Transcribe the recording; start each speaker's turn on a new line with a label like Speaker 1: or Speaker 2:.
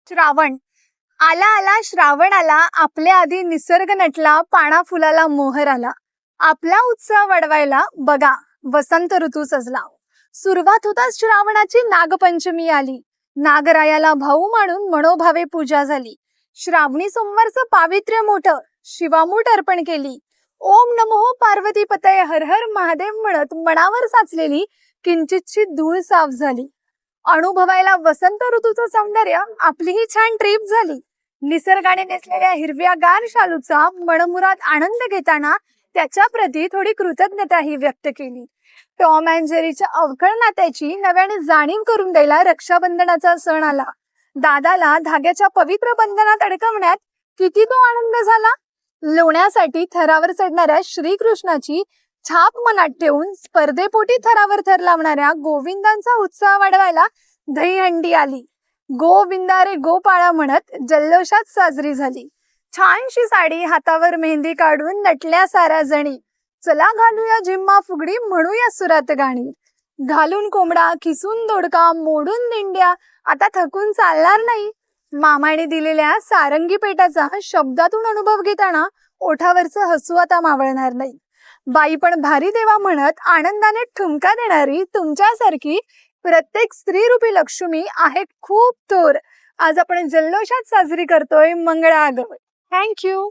Speaker 1: श्रावण आला आला श्रावण आला, आपल्या आधी निसर्ग नटला, पाना फुलाला मोहर आला. आपला उत्साह वाढवायला बघा वसंत ऋतू सजला. सुरुवात होताच श्रावणाची नागपंचमी आली. नागरायाला भाऊ मानून मनोभावे पूजा झाली. श्रावणी सोमवारचं पावित्र्य मोठं, शिवामूठ अर्पण केली. ओम नमो पार्वती पतये हर हर महादेव म्हणत मनावर साचलेली किंचितची धूळ साफ झाली. अनुभवायला वसंत ऋतूचं सौंदर्य आपली ही छान ट्रिप झाली. निसर्गाने नेसलेल्या हिरव्यागार शालूचा मनमुराद आनंद घेताना त्याच्या प्रती थोडी कृतज्ञताही व्यक्त केली. टॉम अँड जेरीच्या अवखळ नात्याची नव्याने जाणीव करून द्यायला रक्षाबंधनाचा सण आला. दादाला धाग्याच्या पवित्र बंधनात अडकवण्यात किती तो आनंद झाला. लोण्यासाठी थरावर चढणाऱ्या श्रीकृष्णाची छाप मनात ठेवून स्पर्धेपोटी थरावर थर लावणाऱ्या गोविंदांचा उत्साह वाढवायला दहीहंडी आली. गोविंदा रे गोपाळा म्हणत जल्लोषात साजरी झाली. छानशी साडी हातावर मेहंदी काढून नटल्या साऱ्या जणी. चला घालूया झिम्मा फुगडी, म्हणूया सुरात गाणी. घालून कोंबडा, खिसून दोडका, मोडून दिंड्या, आता थकून चालणार नाही. मामाने दिलेल्या सारंगी पेटाचा शब्दातून अनुभव घेताना ओठावरचं हसू आता मावळणार नाही. बाई पण भारी देवा म्हणत आनंदाने ठुमका देणारी तुमच्यासारखी प्रत्येक स्त्रीरूपी लक्ष्मी आहे खूप थोर. आज आपण जल्लोषात साजरी करतोय मंगळागौर. थँक्यू.